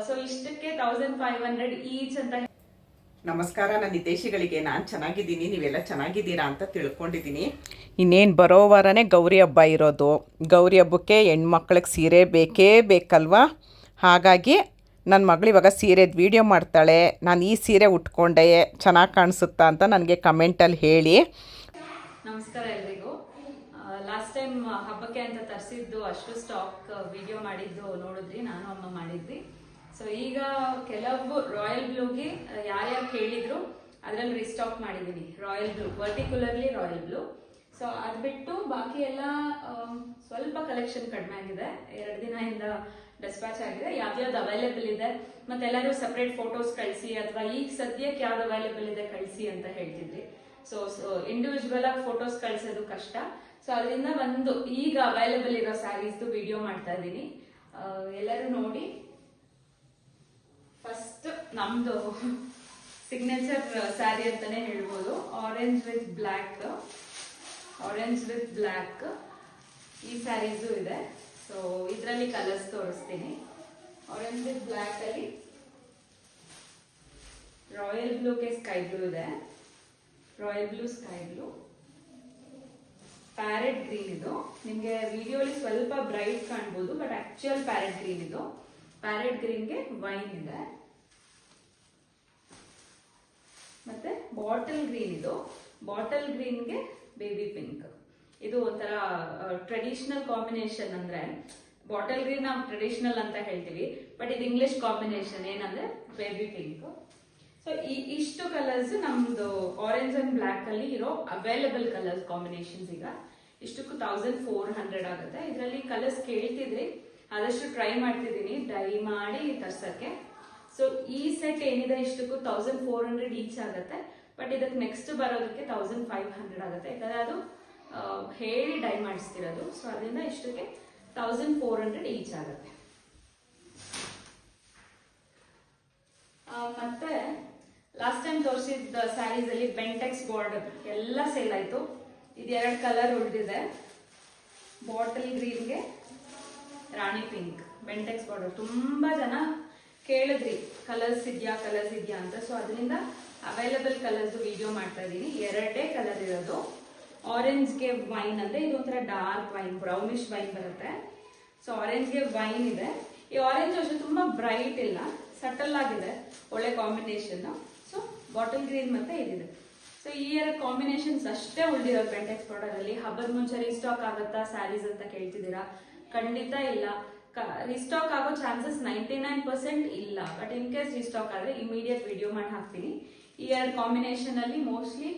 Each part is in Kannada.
ಸೊ ಇಷ್ಟಕ್ಕೆ 1500 ಈಚ್ ಅಂತ. ನಮಸ್ಕಾರ. ನನ್ನ ಹಿತೈಷಿಗಳಿಗೆ ನಾನು ಚೆನ್ನಾಗಿದ್ದೀನಿ, ನೀವೆಲ್ಲ ಚೆನ್ನಾಗಿದ್ದೀರಾ ಅಂತ ತಿಳ್ಕೊಂಡಿದ್ದೀನಿ. ಇನ್ನೇನು ಬರೋ ವಾರನೇ ಗೌರಿ ಹಬ್ಬ ಇರೋದು. ಗೌರಿ ಹಬ್ಬಕ್ಕೆ ಹೆಣ್ಮಕ್ಳಿಗೆ ಸೀರೆ ಬೇಕೇ ಬೇಕಲ್ವಾ? ಹಾಗಾಗಿ ನನ್ನ ಮಗಳು ಇವಾಗ ಸೀರೆದು ವೀಡಿಯೋ ಮಾಡ್ತಾಳೆ. ನಾನು ಈ ಸೀರೆ ಉಟ್ಕೊಂಡೆ ಚೆನ್ನಾಗಿ ಕಾಣಿಸುತ್ತಾ ಅಂತ ನನಗೆ ಕಮೆಂಟಲ್ಲಿ ಹೇಳಿ. ನಮಸ್ಕಾರ ಎಲ್ರಿಗೂ. ಲಾಸ್ಟ್ ಟೈಮ್ ಹಬ್ಬಕ್ಕೆ ಅಂತ ತರಿಸಿದ್ದು ಅಷ್ಟು ಸ್ಟಾಕ್ ವಿಡಿಯೋ ಮಾಡಿದ್ದು ನೋಡಿದ್ರಿ, ನಾನು ಅಮ್ಮ ಮಾಡಿದ್ವಿ. ಸೊ ಈಗ ಕೆಲವು ರಾಯಲ್ ಬ್ಲೂಗೆ ಯಾರ್ಯಾರು ಕೇಳಿದ್ರು ಅದರಲ್ಲಿ ರೀಸ್ಟಾಕ್ ಮಾಡಿದ್ದೀನಿ. Royal blue, particularly royal blue. So ಅದು ಬಿಟ್ಟು ಬಾಕಿ ಎಲ್ಲ ಸ್ವಲ್ಪ ಕಲೆಕ್ಷನ್ ಕಡಿಮೆ ಆಗಿದೆ. 2 ದಿನದಿಂದ ಡಿಸ್ಪ್ಯಾಚ್ ಆಗಿದೆ. ಯಾವ್ದು ಅವೈಲೇಬಲ್ ಇದೆ ಮತ್ತೆ ಎಲ್ಲರೂ ಸಪ್ರೇಟ್ ಫೋಟೋಸ್ ಕಳಿಸಿ ಅಥವಾ ಈಗ ಸದ್ಯಕ್ಕೆ ಯಾವ್ದು ಅವೈಲೇಬಲ್ ಇದೆ ಕಳಿಸಿ ಅಂತ ಹೇಳ್ತಿದ್ರಿ. ಸೊ ಇಂಡಿವಿಜುವಲ್ ಆಗಿ ಫೋಟೋಸ್ ಕಳಿಸೋದು ಕಷ್ಟ. ಸೊ ಅದರಿಂದ ಒಂದು ಈಗ ಅವೈಲೇಬಲ್ ಇರೋ ಸ್ಯಾರೀಸ್ ವಿಡಿಯೋ ಮಾಡ್ತಾ ಇದ್ದೀನಿ. ಎಲ್ಲರೂ ನೋಡಿ. ಫಸ್ಟ್ ನಮ್ದು ಸಿಗ್ನೇಚರ್ ಸ್ಯಾರಿ ಅಂತಾನೆ ಹೇಳ್ಬೋದು. ಆರೆಂಜ್ ವಿತ್ ಬ್ಲ್ಯಾಕ್ ಈ ಸ್ಯಾರೀಸು ಇದೆ. ಸೊ ಇದರಲ್ಲಿ ಕಲರ್ಸ್ ತೋರಿಸ್ತೀನಿ. ಆರೆಂಜ್ ವಿತ್ ಬ್ಲ್ಯಾಕ್ ಅಲ್ಲಿ ರಾಯಲ್ ಬ್ಲೂಗೆ ಸ್ಕೈ ಬ್ಲೂ ಇದೆ. Royal blue, sky blue, parrot green. ಇದು ನಿಮ್ಗೆ ವಿಡಿಯೋಲಿ ಸ್ವಲ್ಪ ಬ್ರೈಟ್ ಕಾಣ್ಬೋದು, ಬಟ್ ಆಕ್ಚುಯಲ್ ಪ್ಯಾರೆಟ್ ಗ್ರೀನ್ ಇದು. ಪ್ಯಾರೆಟ್ ಗ್ರೀನ್ಗೆ ವೈನ್ ಇದೆ. ಮತ್ತೆ ಬಾಟಲ್ ಗ್ರೀನ್ ಇದು. ಬಾಟಲ್ ಗ್ರೀನ್ಗೆ ಬೇಬಿ ಪಿಂಕ್. ಇದು ಒಂಥರ ಟ್ರೆಡಿಷನಲ್ ಕಾಂಬಿನೇಷನ್. ಅಂದ್ರೆ ಬಾಟಲ್ ಗ್ರೀನ್ ನಾವು ಟ್ರೆಡಿಷನಲ್ ಅಂತ ಹೇಳ್ತೀವಿ, ಬಟ್ ಇದು ಇಂಗ್ಲಿಷ್ ಕಾಂಬಿನೇಷನ್ ಏನಂದ್ರೆ ಬೇಬಿ ಪಿಂಕ್. ಸೊ ಇಷ್ಟು ಕಲರ್ಸ್ ನಮ್ದು ಆರೆಂಜ್ ಅಂಡ್ ಬ್ಲ್ಯಾಕ್ ಅಲ್ಲಿ ಇರೋ ಅವೈಲಬಲ್ ಕಲರ್ಸ್ ಕಾಂಬಿನೇಷನ್ಸ್. ಈಗ ಇಷ್ಟಕ್ಕೂ 1400 ಆಗುತ್ತೆ. ಇದರಲ್ಲಿ ಕಲರ್ಸ್ ಕೇಳ್ತಿದ್ರಿ, ಆದಷ್ಟು ಟ್ರೈ ಮಾಡ್ತಿದ್ದೀನಿ ಡೈ ಮಾಡಿ ತರ್ಸಕ್ಕೆ. ಸೊ ಈ ಸೆಟ್ ಏನಿದೆ ಇಷ್ಟಕ್ಕೂ 1400 ಈಚ್ ಆಗುತ್ತೆ. ಬಟ್ ಇದಕ್ಕೆ ನೆಕ್ಸ್ಟ್ ಬರೋದಕ್ಕೆ 1500 ಆಗುತ್ತೆ, ಯಾಕಂದ್ರೆ ಅದು ಹೇಳಿ ಡೈ ಮಾಡಿಸ್ತಿರೋದು. ಸೊ ಅದರಿಂದ ಇಷ್ಟಕ್ಕೆ 1400 ಈಚ್ ಆಗುತ್ತೆ. ಮತ್ತೆ ಲಾಸ್ಟ್ ಟೈಮ್ ತೋರಿಸಿದ ಸ್ಯಾರೀಸ್ ಅಲ್ಲಿ ಬೆಂಟೆಕ್ಸ್ ಬಾರ್ಡರ್ ಎಲ್ಲ ಸೇಲ್ ಆಯ್ತು. ಇದು 2 ಕಲರ್ ಉಳಿದಿದೆ. ಬಾಟಲ್ ಗ್ರೀನ್ಗೆ ರಾಣಿ ಪಿಂಕ್, ಬೆಂಟೆಕ್ಸ್ ಬಾರ್ಡರ್. ತುಂಬಾ ಜನ ಕೇಳಿದ್ರಿ ಕಲರ್ಸ್ ಇದೆಯಾ ಅಂತ. ಸೊ ಅದರಿಂದ ಅವೈಲಬಲ್ ಕಲರ್ಸ್ ವಿಡಿಯೋ ಮಾಡ್ತಾ ಇದ್ದೀನಿ. 2 ಕಲರ್ ಇರೋದು. ಆರೆಂಜ್ಗೆ ವೈನ್ ಅಂದ್ರೆ ಇದು ಒಂಥರ ಡಾರ್ಕ್ ವೈನ್, ಬ್ರೌನಿಶ್ ವೈನ್ ಬರುತ್ತೆ. ಸೊ ಆರೆಂಜ್ಗೆ ವೈನ್ ಇದೆ. ಈ ಆರೆಂಜ್ ಅಷ್ಟು ತುಂಬಾ ಬ್ರೈಟ್ ಇಲ್ಲ, ಸಟಲ್ ಆಗಿದೆ, ಒಳ್ಳೆ ಕಾಂಬಿನೇಷನ್. ಸೊ ಬಾಟಲ್ ಗ್ರೀನ್ ಮತ್ತೆ ಇದಿದೆ. ಸೊ ಈ 2 ಕಾಂಬಿನೇಷನ್ಸ್ ಅಷ್ಟೇ ಉಳಿದಿರೋದು ಬೆಂಟೆಕ್ಸ್ ಬಾರ್ಡರ್ ಅಲ್ಲಿ. ಹಬ್ಬದ ಮುಂಚೆ ರೀಸ್ಟಾಕ್ ಆಗುತ್ತಾ ಸ್ಯಾರೀಸ್ ಅಂತ ಕೇಳ್ತಿದ್ದೀರಾ. ಖಂಡಿತ ಇಲ್ಲ. ರಿಸ್ಟಾಕ್ ಆಗೋ ಚಾನ್ಸಸ್ 99% ಇಲ್ಲ. ಬಟ್ ಇನ್ ಕೇಸ್ ರಿಸ್ಟಾಕ್ ಆದ್ರೆ ಇಮಿಡಿಯೇಟ್ ವಿಡಿಯೋ ಮಾಡಿ ಹಾಕ್ತೀನಿ. ಈ 2 ಕಾಂಬಿನೇಷನ್ ಅಲ್ಲಿ ಮೋಸ್ಟ್ಲಿ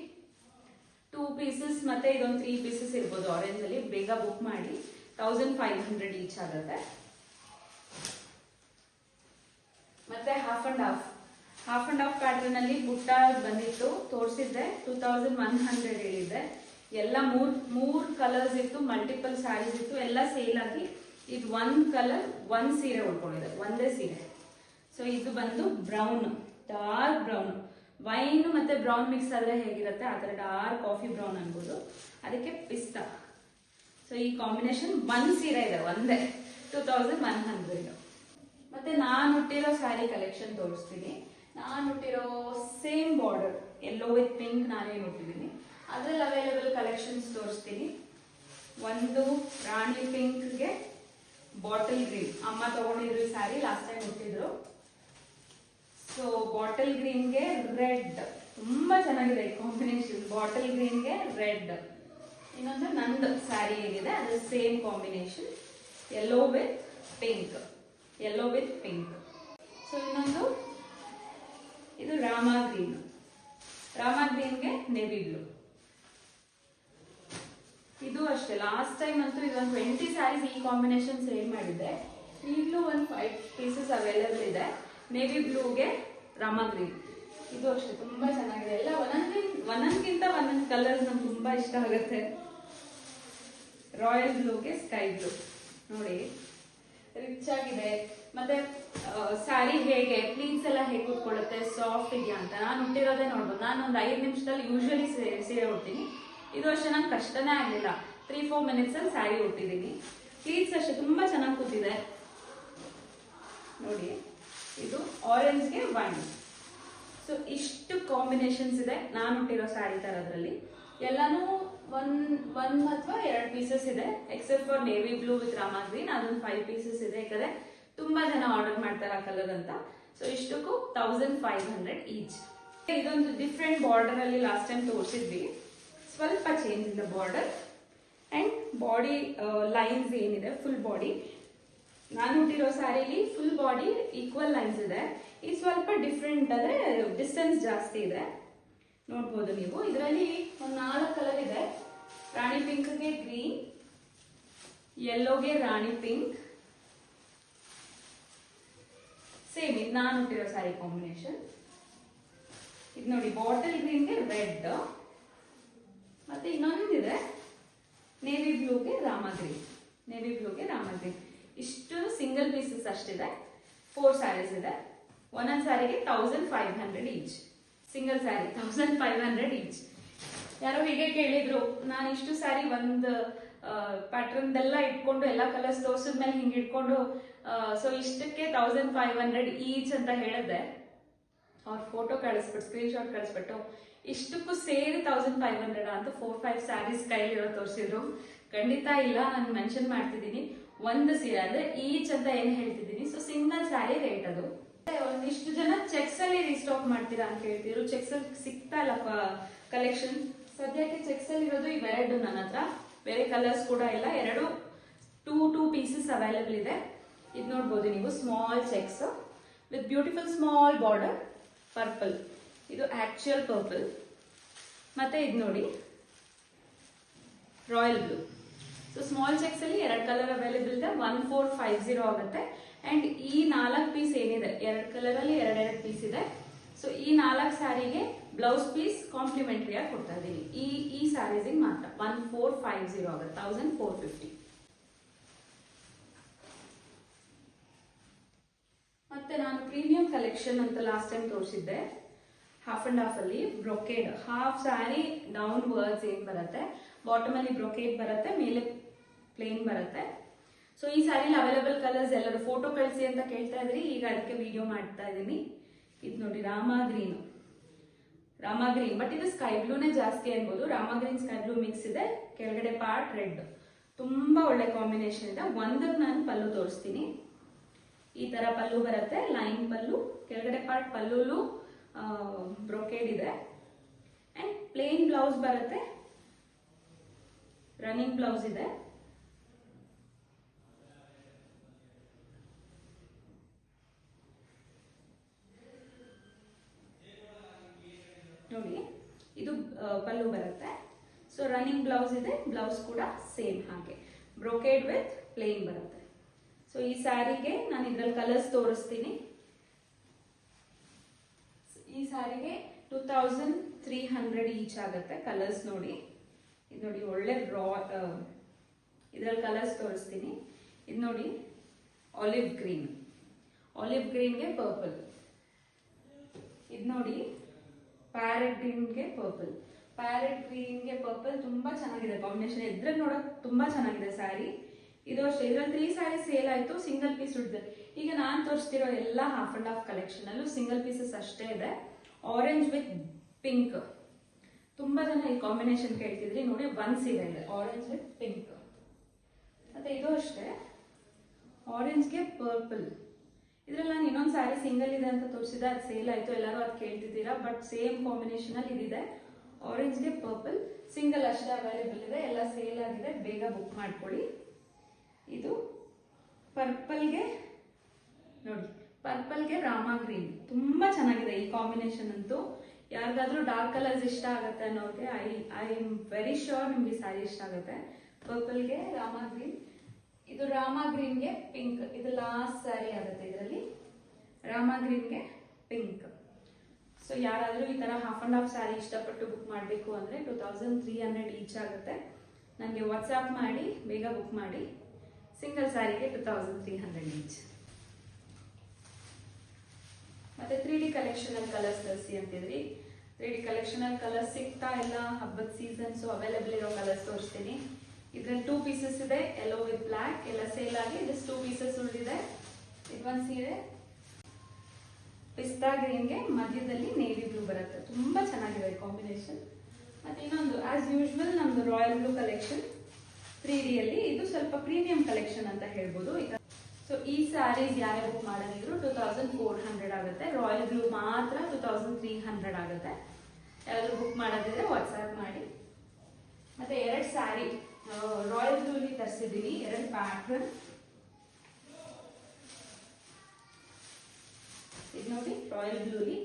2 ಪೀಸಸ್ ಮತ್ತೆ ಇದೊಂದು 3 ಪೀಸಸ್ ಇರ್ಬೋದು ಆರೆಂಜ್ ಅಲ್ಲಿ. ಬೇಗ ಬುಕ್ ಮಾಡಿ. 1500 ಈಚ್ ಆಗುತ್ತೆ. ಮತ್ತೆ ಹಾಫ್ ಅಂಡ್ ಹಾಫ್ ಪ್ಯಾಟರ್ನ್ ಅಲ್ಲಿ ಬುಟ್ಟ ಬಂದಿತ್ತು, ತೋರಿಸಿದ್ದೆ. 2100 ಹೇಳಿದ್ದೆ. ಎಲ್ಲ ಮೂರ್ ಕಲರ್ಸ್ ಇತ್ತು, ಮಲ್ಟಿಪಲ್ ಸ್ಯಾರೀಸ್ ಇತ್ತು, ಎಲ್ಲ ಸೇಲ್ ಆಗಿ ಇದು 1 ಕಲರ್ 1 ಸೀರೆ ಉಳ್ಕೊಂಡಿದೆ, ಒಂದೇ ಸೀರೆ. ಸೊ ಇದು ಬಂದು ಬ್ರೌನ್, ಡಾರ್ಕ್ ಬ್ರೌನ್. ವೈನ್ ಮತ್ತೆ ಬ್ರೌನ್ ಮಿಕ್ಸ್ ಆದ್ರೆ ಹೇಗಿರುತ್ತೆ ಆ ತರ ಡಾರ್ಕ್ ಕಾಫಿ ಬ್ರೌನ್ ಅನ್ಬೋದು. ಅದಕ್ಕೆ ಪಿಸ್ತಾ. ಸೊ ಈ ಕಾಂಬಿನೇಷನ್ 1 ಸೀರೆ ಇದೆ, ಒಂದೇ 2100. ಮತ್ತೆ ನಾನು ಹುಟ್ಟಿರೋ ಸ್ಯಾರಿ ಕಲೆಕ್ಷನ್ ತೋರಿಸ್ತೀನಿ. ನಾನು ಹುಟ್ಟಿರೋ same border yellow with pink ನಾನೇನು ಹುಟ್ಟಿದ್ದೀನಿ. ಅದ್ರಲ್ಲಿ ಅವೈಲೇಬಲ್ ಕಲೆಕ್ಷನ್ಸ್ ತೋರಿಸ್ತೀನಿ. ಒಂದು ರಾಣಿ ಪಿಂಕ್ಗೆ ಬಾಟಲ್ ಗ್ರೀನ್, ಅಮ್ಮ ತಗೊಂಡಿದ್ರು ಸ್ಯಾರಿ, ಲಾಸ್ಟ್ ಟೈಮ್ ಹುಟ್ಟಿದ್ರು. ಸೊ ಬಾಟಲ್ ಗ್ರೀನ್ಗೆ ರೆಡ್, ತುಂಬಾ ಚೆನ್ನಾಗಿದೆ ಈ ಕಾಂಬಿನೇಷನ್. ಬಾಟಲ್ ಗ್ರೀನ್ಗೆ ರೆಡ್. ಇನ್ನೊಂದು ನಂದು ಸ್ಯಾರಿ ಏನಿದೆ ಅದು same combination, yellow with pink. So ಇನ್ನೊಂದು ಇದು ರಾಮಾ ಗ್ರೀನ್ಗೆ ನೇವಿ ಬ್ಲೂ. ಇದು ಅಷ್ಟೇ. ಲಾಸ್ಟ್ ಟೈಮ್ ಅಂತೂ ಇದೊಂದು 20 ಸ್ಯಾರೀಸ್ ಈ ಕಾಂಬಿನೇಷನ್ ಸೇಲ್ ಮಾಡಿದ್ದೆ. ಈಗಲೂ ಒಂದು 5 ಪೀಸಸ್ ಅವೈಲೇಬಲ್ ಇದೆ. ನೇವಿ ಬ್ಲೂಗೆ ರಾಮಾ ಗ್ರೀನ್. ಇದು ಅಷ್ಟೇ ತುಂಬಾ ಚೆನ್ನಾಗಿದೆ. ಎಲ್ಲ ಒಂದೊಂದ್ಗಿಂತ ಒಂದೊಂದು ಕಲರ್ಸ್ ನಮ್ಗೆ ತುಂಬಾ ಇಷ್ಟ ಆಗುತ್ತೆ. ರಾಯಲ್ ಬ್ಲೂಗೆ ಸ್ಕೈ ಬ್ಲೂ ನೋಡಿ, ರಿಚ್ ಆಗಿದೆ. ಮತ್ತೆ ಸ್ಯಾರಿ ಹೇಗೆ ಪ್ಲೀಟ್ಸ್ ಎಲ್ಲ ಹೇಗೆ ಕೂತ್ಕೊಳ್ಳುತ್ತೆ, ಸಾಫ್ಟ್ ಇದೆಯಾ ಅಂತ ನಾನು ಹುಟ್ಟಿರೋದೇ ನೋಡ್ಬೋದು. ನಾನು ಒಂದು 5 ನಿಮಿಷದಲ್ಲಿ ಯೂಶಲಿ ಸೀರೆ ಉಡ್ತೀನಿ. ಇದು ಅಷ್ಟೇ ನಂಗೆ ಕಷ್ಟನೇ ಆಗಲಿಲ್ಲ. 3-4 ಮಿನಿಟ್ಸ್ ಅಲ್ಲಿ ಸ್ಯಾರಿ ಉಟ್ಟಿದ್ದೀನಿ. ಪ್ಲೀಟ್ಸ್ ಅಷ್ಟೇ ತುಂಬಾ ಚೆನ್ನಾಗಿ ಕೂತಿದೆ ನೋಡಿ. ಇದು ಆರೆಂಜ್ಗೆ ವೈನ್. ಸೊ ಇಷ್ಟು ಕಾಂಬಿನೇಷನ್ಸ್ ಇದೆ ನಾನು ಹುಟ್ಟಿರೋ ಸ್ಯಾರಿ ತರದ್ರಲ್ಲಿ. ಎಲ್ಲಾನು ಒನ್ ಅಥವಾ 2 ಪೀಸಸ್ ಇದೆ, accept for navy blue with Rama green, ಅದೊಂದು 5 ಪೀಸಸ್ ಇದೆ. ಯಾಕಂದ್ರೆ ತುಂಬಾ ಜನ ಆರ್ಡರ್ ಮಾಡ್ತಾರೆ ಆ ಕಲರ್ ಅಂತ. ಸೊ ಇಷ್ಟಕ್ಕೂ 1500 ಈಚ್. ಇದೊಂದು ಡಿಫ್ರೆಂಟ್ ಬಾರ್ಡರ್ ಅಲ್ಲಿ ಲಾಸ್ಟ್ ಟೈಮ್ ತೋರಿಸಿದ್ವಿ. ಸ್ವಲ್ಪ change in the border and body lines ಏನಿದೆ, ಫುಲ್ ಬಾಡಿ ನಾನು ಹುಟ್ಟಿರೋ ಸ್ಯಾರಿಲಿ ಫುಲ್ ಬಾಡಿ ಈಕ್ವಲ್ ಲೈನ್ಸ್ ಇದೆ. ಇದು ಸ್ವಲ್ಪ ಡಿಫ್ರೆಂಟ್, ಅಂದ್ರೆ ಡಿಸ್ಟೆನ್ಸ್ ಜಾಸ್ತಿ ಇದೆ. ನೋಡ್ಬೋದು ನೀವು. ಇದರಲ್ಲಿ ಒಂದು 4 ಕಲರ್ ಇದೆ. ರಾಣಿ ಪಿಂಕ್ಗೆ ಗ್ರೀನ್, ಯೆಲ್ಲೋಗೆ ರಾಣಿ ಪಿಂಕ್, ಸೇಮ್ ಇದು ನಾನು ಹುಟ್ಟಿರೋ ಸ್ಯಾರಿ ಕಾಂಬಿನೇಷನ್. ಇದು ನೋಡಿ ಬಾಟಲ್ ಗ್ರೀನ್ಗೆ ರೆಡ್, ಮತ್ತೆ ಇನ್ನೊಂದಿದೆ ನೇವಿ ಬ್ಲೂಗೆ ರಾಮಾ ಗ್ರೀನ್, ನೇವಿ ಬ್ಲೂಗೆ ರಾಮಾ ಗ್ರೀನ್. ಇಷ್ಟು ಸಿಂಗಲ್ ಪೀಸಸ್ ಅಷ್ಟಿದೆ. 4 ಸ್ಯಾರೀಸ್ ಇದೆ. ಒಂದೊಂದು ಸ್ಯಾರಿಗೆ 1500 ಈಚ್. Single sari 1500 each. ಯಾರೋ ಹೀಗೆ ಕೇಳಿದ್ರು, ನಾನು ಇಷ್ಟು ಸ್ಯಾರಿ ಒಂದು ಪ್ಯಾಟರ್ನ್ ಎಲ್ಲ ಇಟ್ಕೊಂಡು ಎಲ್ಲ ಕಲರ್ಸ್ ತೋರ್ಸಿದ್ಮೇಲೆ ಹಿಂಗೆ ಇಟ್ಕೊಂಡು ಸೊ ಇಷ್ಟಕ್ಕೆ 1500 ಈಚ್ ಅಂತ ಹೇಳಿದೆ. ಅವ್ರ ಫೋಟೋ ಕಳಿಸ್ಬಿಟ್ಟು, ಸ್ಕ್ರೀನ್ ಶಾಟ್ ಕಳಿಸ್ಬಿಟ್ಟು ಇಷ್ಟಕ್ಕೂ ಸೇರಿ 1500 ಅಂತ 4-5 ಸ್ಯಾರೀಸ್ ಕೈಲಿರೋ ತೋರಿಸಿದ್ರು. ಖಂಡಿತ ಇಲ್ಲ, ನಾನು ಮೆನ್ಷನ್ ಮಾಡ್ತಿದ್ದೀನಿ. ಒಂದು ಸೀರೆ ಅಂದ್ರೆ ಈಚ್ ಅಂತ ಏನ್ ಹೇಳ್ತಿದ್ದೀನಿ. ಸೊ ಸಿಂಗಲ್ ಸ್ಯಾರಿ ರೇಟ್ ಅದು. ಒಂದಿಷ್ಟು ಜನ ಚೆಕ್ಸ್ ಅಲ್ಲಿ ರೀಸ್ಟಾಕ್ ಮಾಡ್ತೀರಾ ಅಂತ ಹೇಳ್ತಿದ್ರು. ಚೆಕ್ಸ್ ಅಲ್ಲಿ ಸಿಗ್ತಾ ಇಲ್ಲ ಕಲೆಕ್ಷನ್. ಸದ್ಯಕ್ಕೆ ಚೆಕ್ಸ್ ಅಲ್ಲಿ ಇರೋದು ಇವೆರಡು ನನ್ನ ಹತ್ರ, ಬೇರೆ ಕಲರ್ಸ್ ಕೂಡ ಇಲ್ಲ. 2 ಪೀಸಸ್ ಅವೈಲೇಬಲ್ ಇದೆ. ಇದು ನೋಡ್ಬೋದು ನೀವು, small cheques with beautiful small border, purple. ಇದು ಆಕ್ಚುಯಲ್ ಪರ್ಪಲ್. ಮತ್ತೆ ಇದು ನೋಡಿ royal blue. So small cheques ಅಲ್ಲಿ 2 ಕಲರ್ ಅವೈಲೇಬಲ್ ಇದೆ. 1450 ಆಗುತ್ತೆ. ಅಂಡ್ ಈ 4 ಪೀಸ್ ಏನಿದೆ, 2 ಕಲರ್ ಅಲ್ಲಿ 2 ಪೀಸ್ ಇದೆ. ಸೊ ಈ 4 ಸ್ಯಾರಿಗೆ ಬ್ಲೌಸ್ ಪೀಸ್ ಕಾಂಪ್ಲಿಮೆಂಟರಿ ಆಗಿ ಕೊಡ್ತಾ ಇದೀನಿ. ಈ ಸ್ಯಾರೀಸ್ ಮಾತ್ರ 1450 ಆಗುತ್ತೆ, 1450. ಮತ್ತೆ ನಾನು ಪ್ರೀಮಿಯಂ ಕಲೆಕ್ಷನ್ ಅಂತ ಲಾಸ್ಟ್ ಟೈಮ್ ತೋರಿಸಿದ್ದೆ. ಹಾಫ್ ಅಂಡ್ ಹಾಫ್ ಅಲ್ಲಿ brocade, half sari downwards ಏನ್ ಬರುತ್ತೆ, ಬಾಟಮ್ ಅಲ್ಲಿ ಬ್ರೊಕೇಡ್ ಬರುತ್ತೆ, ಮೇಲೆ ಪ್ಲೇನ್ ಬರುತ್ತೆ. ಸೊ ಈ ಸ್ಯಾರಿಲಿ ಅವೈಲೇಬಲ್ ಕಲರ್ಸ್ ಎಲ್ಲರೂ ಫೋಟೋ ಕಳಿಸಿ ಅಂತ ಕೇಳ್ತಾ ಇದ್ರಿ, ಈಗ ಅದಕ್ಕೆ ವಿಡಿಯೋ ಮಾಡ್ತಾ ಇದ್ದೀನಿ. ಇದು ನೋಡಿ ರಾಮಾ ಗ್ರೀನ್, ಬಟ್ ಇದು ಸ್ಕೈ ಬ್ಲೂನೇ ಜಾಸ್ತಿ ಅನ್ಬೋದು. Rama green sky blue mix ಇದೆ. ಕೆಳಗಡೆ ಪಾರ್ಟ್ ರೆಡ್, ತುಂಬಾ ಒಳ್ಳೆ ಕಾಂಬಿನೇಷನ್ ಇದೆ. ಒಂದಕ್ಕೆ ನಾನು ಪಲ್ಲು ತೋರಿಸ್ತೀನಿ. ಈ ತರ ಪಲ್ಲು ಬರುತ್ತೆ, ಲೈನ್ ಪಲ್ಲು. ಕೆಳಗಡೆ ಪಾರ್ಟ್ ಪಲ್ಲುಲು ಬ್ರೊಕೇಡ್ ಇದೆ. ಅಂಡ್ ಪ್ಲೇನ್ ಬ್ಲೌಸ್ ಬರುತ್ತೆ, ರನ್ನಿಂಗ್ ಬ್ಲೌಸ್ ಇದೆ. ನೋಡಿ ಇದು ಪಲ್ಲು ಬರುತ್ತೆ. ಸೊ ರನ್ನಿಂಗ್ ಬ್ಲೌಸ್ ಇದೆ, ಬ್ಲೌಸ್ ಕೂಡ ಸೇಮ್ ಹಾಗೆ ಬ್ರೊಕೇಡ್ ವಿತ್ ಪ್ಲೇನ್ ಬರುತ್ತೆ. ಸೊ ಈ ಸ್ಯಾರಿಗೆ ನಾನು ಇದ್ರಲ್ಲಿ ಕಲರ್ಸ್ ತೋರಿಸ್ತೀನಿ. ಈ ಸ್ಯಾರಿಗೆ 2300 ಈಚ್ ಆಗುತ್ತೆ. ಕಲರ್ಸ್ ನೋಡಿ, ಇದು ನೋಡಿ ಒಳ್ಳೆ ಇದ್ರಲ್ಲಿ ಕಲರ್ಸ್ ತೋರಿಸ್ತೀನಿ. ಇದು ನೋಡಿ ಆಲಿವ್ ಗ್ರೀನ್ಗೆ ಪರ್ಪಲ್. ಇದು ನೋಡಿ ಪ್ಯಾರೆಟ್ ಗ್ರೀನ್ಗೆ ಪರ್ಪಲ್. ತುಂಬಾ ಚೆನ್ನಾಗಿದೆ ಕಾಂಬಿನೇಷನ್. ಇದ್ರಲ್ಲಿ ನೋಡಕ್ ತುಂಬಾ ಚೆನ್ನಾಗಿದೆ ಸ್ಯಾರಿ. ಇದು ಅಷ್ಟೇ, ಇದ್ರಲ್ಲಿ 3 ಸ್ಯಾರಿ ಸೇಲ್ ಆಯ್ತು, ಸಿಂಗಲ್ ಪೀಸ್ ಉಳಿದಿದೆ. ಈಗ ನಾನ್ ತೋರಿಸ್ತಿರೋ ಎಲ್ಲ ಹಾಫ್ ಅಂಡ್ ಹಾಫ್ ಕಲೆಕ್ಷನ್ ಅಲ್ಲೂ ಸಿಂಗಲ್ ಪೀಸಸ್ ಅಷ್ಟೇ ಇದೆ. ಆರೆಂಜ್ ವಿತ್ ಪಿಂಕ್, ತುಂಬಾ ಜನ ಈ ಕಾಂಬಿನೇಷನ್ ಕೇಳ್ತಿದ್ರಿ. ನೋಡಿ ಒಂದ್ ಸೀರೆ ಇದೆ ಆರೆಂಜ್ ವಿತ್ ಪಿಂಕ್. ಮತ್ತೆ ಇದು ಅಷ್ಟೇ, ಆರೆಂಜ್ಗೆ ಪರ್ಪಲ್. ಇದ್ರಲ್ಲಿ ನಾನು ಇನ್ನೊಂದು ಸ್ಯಾರಿ ಸಿಂಗಲ್ ಇದೆ ಅಂತ ತೋರಿಸಿದೆ, ಅದು ಸೇಲ್ ಆಯ್ತು, ಎಲ್ಲರೂ ಅದು ಕೇಳ್ತಿದ್ದೀರಾ. ಬಟ್ ಸೇಮ್ ಕಾಂಬಿನೇಷನ್ ಅಲ್ಲಿ ಇದಿದೆ. ಆರೆಂಜ್ಗೆ ಪರ್ಪಲ್ ಸಿಂಗಲ್ ಅಷ್ಟೇ ಅವೈಲೇಬಲ್ ಇದೆ, ಎಲ್ಲ ಸೇಲ್ ಆಗಿದೆ, ಬೇಗ ಬುಕ್ ಮಾಡ್ಕೊಳ್ಳಿ. ಇದು ಪರ್ಪಲ್ಗೆ ನೋಡಿ, ಪರ್ಪಲ್ಗೆ ರಾಮಾ ಗ್ರೀನ್, ತುಂಬಾ ಚೆನ್ನಾಗಿದೆ ಈ ಕಾಂಬಿನೇಷನ್ ಅಂತೂ. ಯಾರಿಗಾದ್ರೂ ಡಾರ್ಕ್ ಕಲರ್ಸ್ ಇಷ್ಟ ಆಗುತ್ತೆ ಅನ್ನೋರಿಗೆ ಐ ಆಮ್ ವೆರಿ ಶ್ಯೂರ್ ನಿಮ್ಗೆ ಸ್ಯಾರಿ ಇಷ್ಟ ಆಗುತ್ತೆ. ಪರ್ಪಲ್ಗೆ ರಾಮಾ ಗ್ರೀನ್, ಇದು ರಾಮಾ ಗ್ರೀನ್ಗೆ ಪಿಂಕ್. ಇದು ಲಾಸ್ಟ್ ಸ್ಯಾರಿ ಆಗುತ್ತೆ ಇದರಲ್ಲಿ, ರಾಮಾ ಗ್ರೀನ್ಗೆ ಪಿಂಕ್. ಸೊ ಯಾರಾದ್ರೂ ಈ ತರ ಹಾಫ್ ಅಂಡ್ ಹಾಫ್ ಸ್ಯಾರಿ ಇಷ್ಟಪಟ್ಟು ಬುಕ್ ಮಾಡಬೇಕು ಅಂದ್ರೆ 2300 ಈಚ್ ಆಗುತ್ತೆ. ನನಗೆ ವಾಟ್ಸ್ಆಪ್ ಮಾಡಿ ಬೇಗ ಬುಕ್ ಮಾಡಿ. ಸಿಂಗಲ್ ಸ್ಯಾರಿಗೆ 2300 ಈಚ್. ಮತ್ತೆ 3D ಕಲೆಕ್ಷನ್ ಅಲ್ಲಿ ಕಲರ್ಸ್ ತರಿಸಿ ಅಂತಿದ್ರಿ. 3D ಕಲೆಕ್ಷನ್ ಅಲ್ಲಿ ಕಲರ್ಸ್ ಸಿಗ್ತಾ ಇಲ್ಲ, ಹಬ್ಬದ ಸೀಸನ್ಸ್ ಅವೈಲೇಬಲ್ ಇರೋ ಕಲರ್ಸ್ ತೋರಿಸ್ತೀನಿ. ಇದ್ರಲ್ಲಿ 2 ಪೀಸಸ್ ಇದೆ, ಯೆಲ್ಲೋ ವಿತ್ ಬ್ಲಾಕ್, ಎಲ್ಲ ಸೇಲ್ ಆಗಿ ಜಸ್ಟ್ 2 ಪೀಸಸ್ ಉಳಿದಿದೆ. ಇದೊಂದು ಸೀರೆ ಪಿಸ್ತಾ ಗ್ರೀನ್ಗೆ ಮಧ್ಯದಲ್ಲಿ ನೇವಿ ಬ್ಲೂ ಬರುತ್ತೆ. ತುಂಬಾ ಚೆನ್ನಾಗಿದೆ ಕಾಂಬಿನೇಷನ್. ಮತ್ತೆ ಇನ್ನೊಂದು ಆಸ್ ಯೂಶುವಲ್ ನಮ್ದು ರಾಯಲ್ ಬ್ಲೂ ಕಲೆಕ್ಷನ್ 3D ಅಲ್ಲಿ. ಇದು ಸ್ವಲ್ಪ ಪ್ರೀಮಿಯಂ ಕಲೆಕ್ಷನ್ ಅಂತ ಹೇಳ್ಬೋದು. ಸೊ ಈ ಸ್ಯಾರೀಸ್ ಯಾರೇ ಬುಕ್ ಮಾಡೋದಿದ್ರು 2400 ಆಗುತ್ತೆ. ರಾಯಲ್ ಬ್ಲೂ ಮಾತ್ರ 2300 ಆಗುತ್ತೆ. ಯಾರಾದ್ರೂ ಬುಕ್ ಮಾಡೋದಿದ್ರೆ ವಾಟ್ಸ್ಆಪ್ ಮಾಡಿ. ಮತ್ತೆ 2 ಸ್ಯಾರಿ ರಾಯಲ್ ಬ್ಲೂ ಅಲ್ಲಿ ತರಿಸಿದೀನಿ, 2 ಪ್ಯಾಟರ್ನ್. ಇದು ನೋಡಿ ರಾಯಲ್ ಬ್ಲೂಲಿ.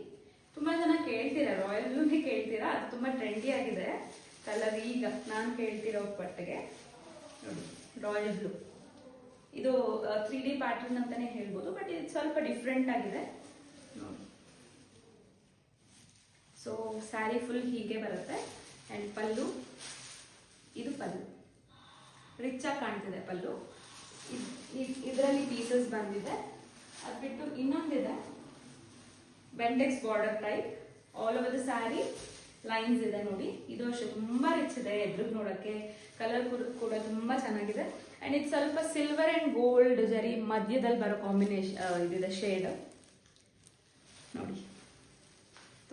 ತುಂಬಾ ಜನ ಕೇಳ್ತೀರಾ, ರಾಯಲ್ ಬ್ಲೂನೇ ಕೇಳ್ತೀರಾ, ಅದು ತುಂಬಾ ಟ್ರೆಂಡಿ ಆಗಿದೆ ಕಲರ್ ಈಗ ನಾನು ಕೇಳ್ತಿರೋ ಪಟ್ಟಿಗೆ. ನೋಡಿ ರಾಯಲ್ ಬ್ಲೂ, ಇದು 3D ಪ್ಯಾಟರ್ನ್ ಅಂತಾನೆ ಹೇಳ್ಬೋದು, ಬಟ್ ಇದು ಸ್ವಲ್ಪ ಡಿಫ್ರೆಂಟ್ ಆಗಿದೆ ನೋಡಿ. ಸೊ ಸ್ಯಾರಿ ಫುಲ್ ಹೀಗೆ ಬರುತ್ತೆ. ಅಂಡ್ ಪಲ್ಲು, ಇದು ಪಲ್ಲು ರಿಚ್ ಆಗಿ ಕಾಣ್ತಿದೆ ಪಲ್ಲು. ಇದರಲ್ಲಿ ಪೀಸಸ್ ಬಂದಿದೆ. ಅದು ಬಿಟ್ಟು ಇನ್ನೊಂದಿದೆ ಬೆಂಡೆಕ್ಸ್ border type, all over the sari lines ಇದೆ ನೋಡಿ. ಇದು ಅಷ್ಟೇ ತುಂಬಾ ರಿಚ್ ಇದೆ, ಎದುರು ನೋಡಕ್ಕೆ ಕಲರ್ ಕೂಡ ತುಂಬಾ ಚೆನ್ನಾಗಿದೆ. ಅಂಡ್ ಇದು ಸ್ವಲ್ಪ ಸಿಲ್ವರ್ ಅಂಡ್ ಗೋಲ್ಡ್ ಜರಿ ಮಧ್ಯದಲ್ಲಿ ಬರೋ ಕಾಂಬಿನೇಷನ್ ಇದಿದೆ ಶೇಡ್ ನೋಡಿ,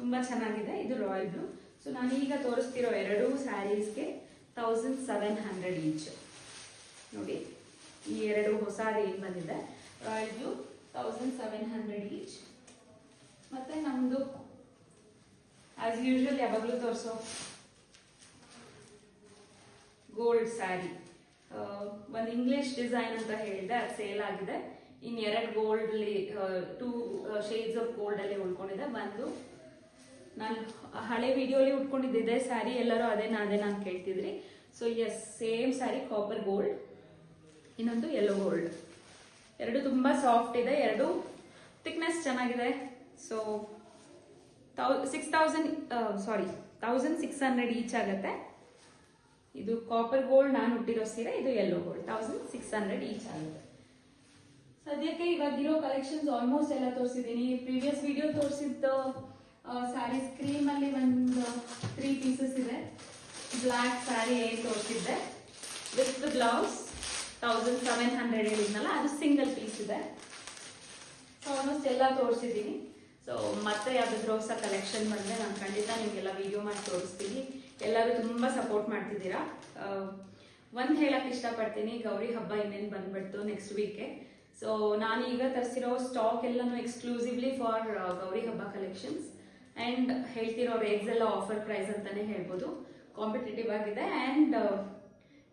ತುಂಬಾ ಚೆನ್ನಾಗಿದೆ. ಇದು ರಾಯಲ್ ಬ್ಲೂ. ಸೊ ನಾನು ಈಗ ತೋರಿಸ್ತಿರೋ 2 ಸ್ಯಾರೀಸ್ಗೆ 1700 ಈಚ್ ನೋಡಿ. ಈ 2 ಹೊಸ ರೇಂಜ್ ಬಂದಿದೆ. Royal blue 1700 each. ಮತ್ತೆ ನಮ್ದು ಆಸ್ ಯೂಶುವಲ್ ಯಾವಾಗಲೂ ತೋರಿಸೋ ಗೋಲ್ಡ್ ಸ್ಯಾರಿ, ಒಂದು ಇಂಗ್ಲಿಷ್ ಡಿಸೈನ್ ಅಂತ ಹೇಳಿದೆ, ಅದು ಸೇಲ್ ಆಗಿದೆ. ಇನ್ 2 ಗೋಲ್ಡ್ ಅಲ್ಲಿ 2 ಶೇಡ್ಸ್ ಆಫ್ ಗೋಲ್ಡ್ ಅಲ್ಲಿ ಉಳ್ಕೊಂಡಿದೆ. ಬಂದು ನಾನು ಹಳೆ ವಿಡಿಯೋಲಿ ಉಟ್ಕೊಂಡಿದ್ದೆ ಸ್ಯಾರಿ, ಎಲ್ಲರೂ ಅದೇ ನಾನು ಕೇಳ್ತಿದ್ರಿ. So yes, same sari copper gold, ಇನ್ನೊಂದು ಯೆಲ್ಲೋ ಗೋಲ್ಡ್. 2 ತುಂಬಾ ಸಾಫ್ಟ್ ಇದೆ, 2 ಥಿಕ್ನೆಸ್ ಚೆನ್ನಾಗಿದೆ. ಸೊ 1600 ಈಚ್ ಆಗುತ್ತೆ. ಇದು ಕಾಪರ್ ಗೋಲ್ಡ್ ನಾನು ಹುಟ್ಟಿರೋ ಸೀರೆ, ಇದು ಯೆಲ್ಲೋ ಗೋಲ್ಡ್ 1600 ಈಚ್ ಆಗುತ್ತೆ. ಸದ್ಯಕ್ಕೆ ಇವಾಗಿರೋ ಕಲೆಕ್ಷನ್ಸ್ ಆಲ್ಮೋಸ್ಟ್ ಎಲ್ಲ ತೋರಿಸಿದ್ದೀನಿ. ಪ್ರೀವಿಯಸ್ ವಿಡಿಯೋ ತೋರಿಸಿದ್ದ ಸ್ಯಾರೀಸ್ ಕ್ರೀಮ್ ಅಲ್ಲಿ ಒಂದು 3 ಪೀಸಸ್ ಇದೆ. ಬ್ಲ್ಯಾಕ್ ಸ್ಯಾರಿ ಏನ್ ತೋರಿಸಿದ್ದೆ ವಿತ್ ಬ್ಲೌಸ್ 1700 ಹೇಳಿದ್ನಲ್ಲ, ಅದು ಸಿಂಗಲ್ ಪೀಸ್ ಇದೆ. ಸೊ ಆಲ್ಮೋಸ್ಟ್ ಎಲ್ಲ ತೋರಿಸಿದ್ದೀನಿ. ಸೊ ಮತ್ತೆ ಯಾವ್ದಾದ್ರು ಹೊಸ ಕಲೆಕ್ಷನ್ ಬಂದರೆ ನಾನು ಖಂಡಿತ ನಿಮಗೆಲ್ಲ ವಿಡಿಯೋ ಮಾಡಿ ತೋರಿಸ್ತೀನಿ. ಎಲ್ಲರೂ ತುಂಬ ಸಪೋರ್ಟ್ ಮಾಡ್ತಿದ್ದೀರಾ. ಒಂದು ಹೇಳಕ್ಕೆ ಇಷ್ಟಪಡ್ತೀನಿ, ಗೌರಿ ಹಬ್ಬ ಇನ್ನೇನು ಬಂದ್ಬಿಡ್ತು ನೆಕ್ಸ್ಟ್ ವೀಕೆ. ಸೊ ನಾನು ಈಗ ತರಿಸಿರೋ ಸ್ಟಾಕ್ ಎಲ್ಲನೂ ಎಕ್ಸ್ಕ್ಲೂಸಿವ್ಲಿ ಫಾರ್ ಗೌರಿ ಹಬ್ಬ ಕಲೆಕ್ಷನ್ಸ್. ಆ್ಯಂಡ್ ಹೇಳ್ತಿರೋ ರೇಟ್ಸ್ ಎಲ್ಲ ಆಫರ್ ಪ್ರೈಸ್ ಅಂತಾನೆ ಹೇಳ್ಬೋದು, ಕಾಂಪಿಟೇಟಿವ್ ಆಗಿದೆ. ಆ್ಯಂಡ್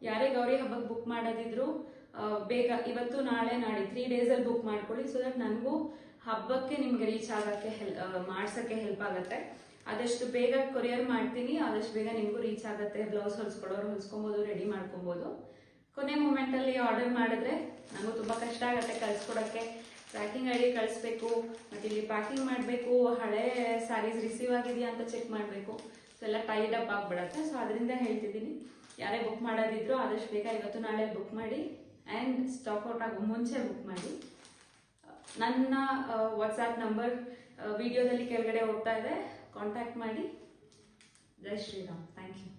ಯಾರೇ ಗೌರಿ ಹಬ್ಬಕ್ಕೆ ಬುಕ್ ಮಾಡೋದಿದ್ರು ಬೇಗ ಇವತ್ತು ನಾಳೆ ನಾಳೆ 3 ಡೇಸಲ್ಲಿ ಬುಕ್ ಮಾಡ್ಕೊಳ್ಳಿ. ಸೊ ದಟ್ ನನಗೂ ಹಬ್ಬಕ್ಕೆ ನಿಮ್ಗೆ ರೀಚ್ ಆಗಕ್ಕೆ ಮಾಡ್ಸಕ್ಕೆ ಹೆಲ್ಪ್ ಆಗುತ್ತೆ. ಆದಷ್ಟು ಬೇಗ ಕೊರಿಯರ್ ಮಾಡ್ತೀನಿ, ಆದಷ್ಟು ಬೇಗ ನಿಮಗೂ ರೀಚ್ ಆಗುತ್ತೆ. ಬ್ಲೌಸ್ ಹೊಲ್ಸ್ಕೊಡೋರು ಹೊಲ್ಸ್ಕೊಬೋದು, ರೆಡಿ ಮಾಡ್ಕೊಬೋದು. ಕೊನೆ ಮೂಮೆಂಟಲ್ಲಿ ಆರ್ಡರ್ ಮಾಡಿದ್ರೆ ನನಗೂ ತುಂಬ ಕಷ್ಟ ಆಗುತ್ತೆ ಕಳ್ಸ್ಕೊಡೋಕ್ಕೆ. ಟ್ರ್ಯಾಕಿಂಗ್ ಐ ಡಿ ಕಳಿಸ್ಬೇಕು, ಮತ್ತು ಇಲ್ಲಿ ಪ್ಯಾಕಿಂಗ್ ಮಾಡಬೇಕು, ಹಳೆ ಸ್ಯಾರೀಸ್ ರಿಸೀವ್ ಆಗಿದೆಯಾ ಅಂತ ಚೆಕ್ ಮಾಡಬೇಕು. ಸೊ ಎಲ್ಲ ಟೈಡ್ ಅಪ್ ಆಗಿಬಿಡತ್ತೆ. ಸೊ ಅದರಿಂದ ಹೇಳ್ತಿದ್ದೀನಿ, ಯಾರೇ ಬುಕ್ ಮಾಡೋದಿದ್ರು ಆದಷ್ಟು ಬೇಗ ಇವತ್ತು ನಾಳೆ ಬುಕ್ ಮಾಡಿ. ಆ್ಯಂಡ್ ಸ್ಟಾಕ್ ಔಟ್ ಆಗೋ ಮುಂಚೆ ಬುಕ್ ಮಾಡಿ. ನನ್ನ ವಾಟ್ಸ್ಆ್ಯಪ್ ನಂಬರ್ ವಿಡಿಯೋದಲ್ಲಿ ಕೆಳಗಡೆ ಹೋಗ್ತಾ ಇದೆ, ಕಾಂಟ್ಯಾಕ್ಟ್ ಮಾಡಿ. ಜೈ ಶ್ರೀರಾಮ್. Thank you.